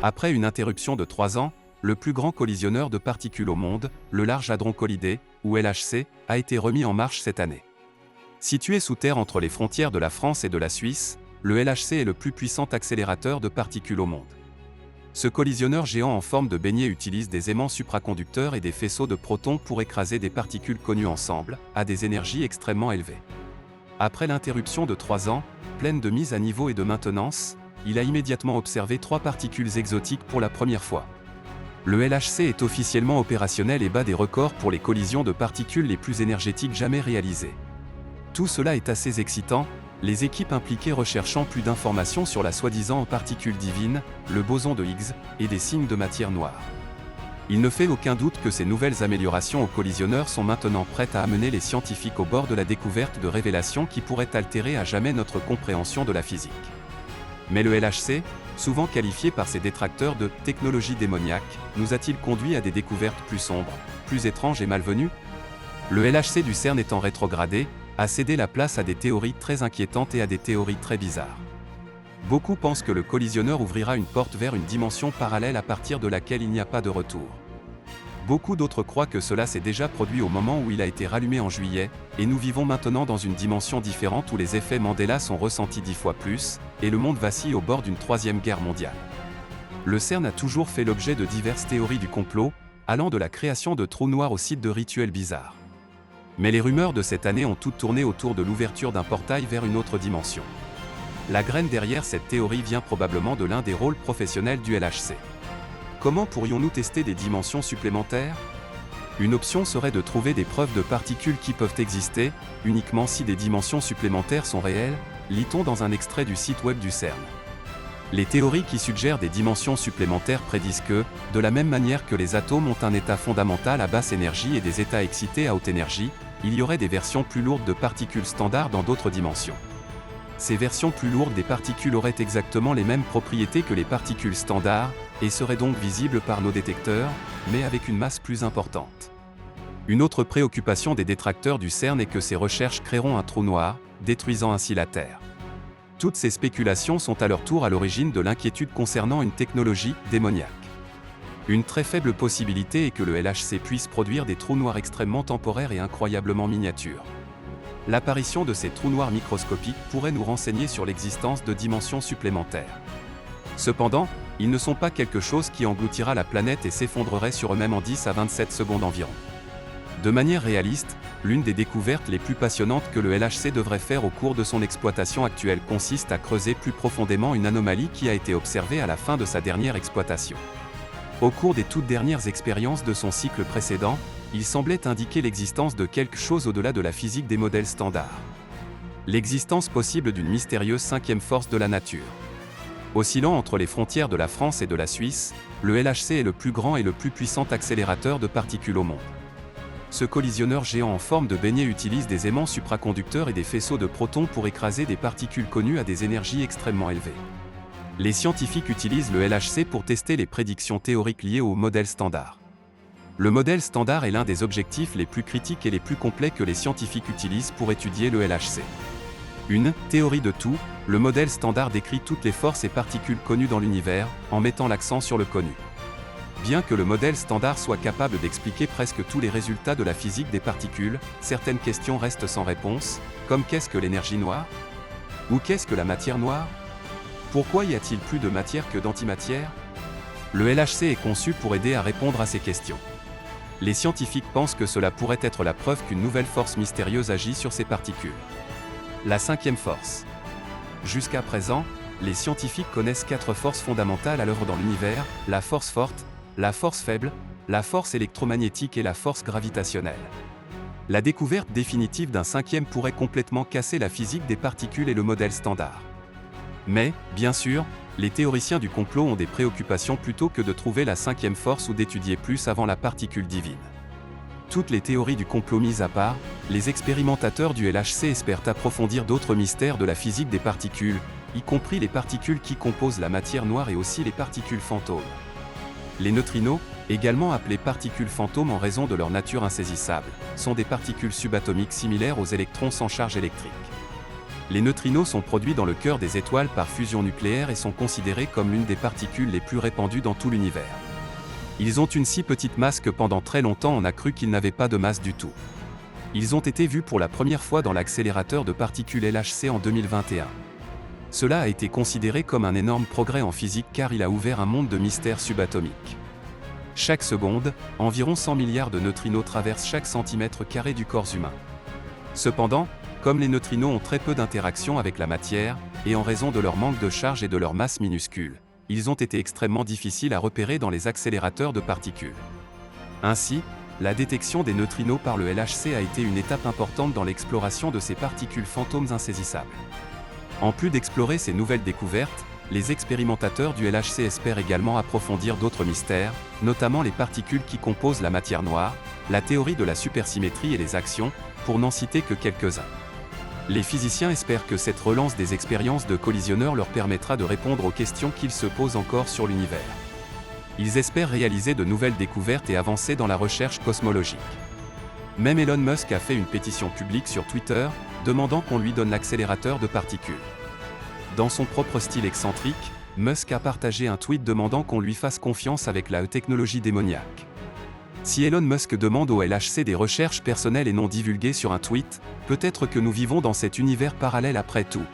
Après une interruption de 3 ans, le plus grand collisionneur de particules au monde, le Large Hadron Collider, ou LHC, a été remis en marche cette année. Situé sous terre entre les frontières de la France et de la Suisse, le LHC est le plus puissant accélérateur de particules au monde. Ce collisionneur géant en forme de beignet utilise des aimants supraconducteurs et des faisceaux de protons pour écraser des particules connues ensemble, à des énergies extrêmement élevées. Après l'interruption de 3 ans, pleine de mise à niveau et de maintenance, il a immédiatement observé 3 particules exotiques pour la première fois. Le LHC est officiellement opérationnel et bat des records pour les collisions de particules les plus énergétiques jamais réalisées. Tout cela est assez excitant, les équipes impliquées recherchant plus d'informations sur la soi-disant particule divine, le boson de Higgs, et des signes de matière noire. Il ne fait aucun doute que ces nouvelles améliorations au collisionneur sont maintenant prêtes à amener les scientifiques au bord de la découverte de révélations qui pourraient altérer à jamais notre compréhension de la physique. Mais le LHC, souvent qualifié par ses détracteurs de « technologie démoniaque », nous a-t-il conduit à des découvertes plus sombres, plus étranges et malvenues? Le LHC du CERN étant rétrogradé, a cédé la place à des théories très inquiétantes et à des théories très bizarres. Beaucoup pensent que le collisionneur ouvrira une porte vers une dimension parallèle à partir de laquelle il n'y a pas de retour. Beaucoup d'autres croient que cela s'est déjà produit au moment où il a été rallumé en juillet, et nous vivons maintenant dans une dimension différente où les effets Mandela sont ressentis 10 fois plus, et le monde vacille au bord d'une 3e guerre mondiale. Le CERN a toujours fait l'objet de diverses théories du complot, allant de la création de trous noirs au site de rituels bizarres. Mais les rumeurs de cette année ont toutes tourné autour de l'ouverture d'un portail vers une autre dimension. La graine derrière cette théorie vient probablement de l'un des rôles professionnels du LHC. Comment pourrions-nous tester des dimensions supplémentaires? Une option serait de trouver des preuves de particules qui peuvent exister, uniquement si des dimensions supplémentaires sont réelles, lit-on dans un extrait du site web du CERN. Les théories qui suggèrent des dimensions supplémentaires prédisent que, de la même manière que les atomes ont un état fondamental à basse énergie et des états excités à haute énergie, il y aurait des versions plus lourdes de particules standards dans d'autres dimensions. Ces versions plus lourdes des particules auraient exactement les mêmes propriétés que les particules standards, et seraient donc visibles par nos détecteurs, mais avec une masse plus importante. Une autre préoccupation des détracteurs du CERN est que ces recherches créeront un trou noir, détruisant ainsi la Terre. Toutes ces spéculations sont à leur tour à l'origine de l'inquiétude concernant une technologie démoniaque. Une très faible possibilité est que le LHC puisse produire des trous noirs extrêmement temporaires et incroyablement miniatures. L'apparition de ces trous noirs microscopiques pourrait nous renseigner sur l'existence de dimensions supplémentaires. Cependant, ils ne sont pas quelque chose qui engloutira la planète et s'effondrerait sur eux-mêmes en 10 à 27 secondes environ. De manière réaliste, l'une des découvertes les plus passionnantes que le LHC devrait faire au cours de son exploitation actuelle consiste à creuser plus profondément une anomalie qui a été observée à la fin de sa dernière exploitation. Au cours des toutes dernières expériences de son cycle précédent, il semblait indiquer l'existence de quelque chose au-delà de la physique des modèles standards. L'existence possible d'une mystérieuse 5e force de la nature. Oscillant entre les frontières de la France et de la Suisse, le LHC est le plus grand et le plus puissant accélérateur de particules au monde. Ce collisionneur géant en forme de beignet utilise des aimants supraconducteurs et des faisceaux de protons pour écraser des particules connues à des énergies extrêmement élevées. Les scientifiques utilisent le LHC pour tester les prédictions théoriques liées au modèle standard. Le modèle standard est l'un des objectifs les plus critiques et les plus complets que les scientifiques utilisent pour étudier le LHC. Une théorie de tout, le modèle standard décrit toutes les forces et particules connues dans l'univers, en mettant l'accent sur le connu. Bien que le modèle standard soit capable d'expliquer presque tous les résultats de la physique des particules, certaines questions restent sans réponse, comme qu'est-ce que l'énergie noire? Ou qu'est-ce que la matière noire? Pourquoi y a-t-il plus de matière que d'antimatière? Le LHC est conçu pour aider à répondre à ces questions. Les scientifiques pensent que cela pourrait être la preuve qu'une nouvelle force mystérieuse agit sur ces particules. La 5e force. Jusqu'à présent, les scientifiques connaissent 4 forces fondamentales à l'œuvre dans l'univers, la force forte, la force faible, la force électromagnétique et la force gravitationnelle. La découverte définitive d'un 5e pourrait complètement casser la physique des particules et le modèle standard. Mais, bien sûr, les théoriciens du complot ont des préoccupations plutôt que de trouver la 5e force ou d'étudier plus avant la particule divine. Toutes les théories du complot mises à part, les expérimentateurs du LHC espèrent approfondir d'autres mystères de la physique des particules, y compris les particules qui composent la matière noire et aussi les particules fantômes. Les neutrinos, également appelés particules fantômes en raison de leur nature insaisissable, sont des particules subatomiques similaires aux électrons sans charge électrique. Les neutrinos sont produits dans le cœur des étoiles par fusion nucléaire et sont considérés comme l'une des particules les plus répandues dans tout l'univers. Ils ont une si petite masse que pendant très longtemps on a cru qu'ils n'avaient pas de masse du tout. Ils ont été vus pour la première fois dans l'accélérateur de particules LHC en 2021. Cela a été considéré comme un énorme progrès en physique car il a ouvert un monde de mystères subatomiques. Chaque seconde, environ 100 milliards de neutrinos traversent chaque centimètre carré du corps humain. Cependant, comme les neutrinos ont très peu d'interaction avec la matière, et en raison de leur manque de charge et de leur masse minuscule, ils ont été extrêmement difficiles à repérer dans les accélérateurs de particules. Ainsi, la détection des neutrinos par le LHC a été une étape importante dans l'exploration de ces particules fantômes insaisissables. En plus d'explorer ces nouvelles découvertes, les expérimentateurs du LHC espèrent également approfondir d'autres mystères, notamment les particules qui composent la matière noire, la théorie de la supersymétrie et les actions, pour n'en citer que quelques-uns. Les physiciens espèrent que cette relance des expériences de collisionneurs leur permettra de répondre aux questions qu'ils se posent encore sur l'univers. Ils espèrent réaliser de nouvelles découvertes et avancer dans la recherche cosmologique. Même Elon Musk a fait une pétition publique sur Twitter, demandant qu'on lui donne l'accélérateur de particules. Dans son propre style excentrique, Musk a partagé un tweet demandant qu'on lui fasse confiance avec la technologie démoniaque. Si Elon Musk demande au LHC des recherches personnelles et non divulguées sur un tweet, peut-être que nous vivons dans cet univers parallèle après tout.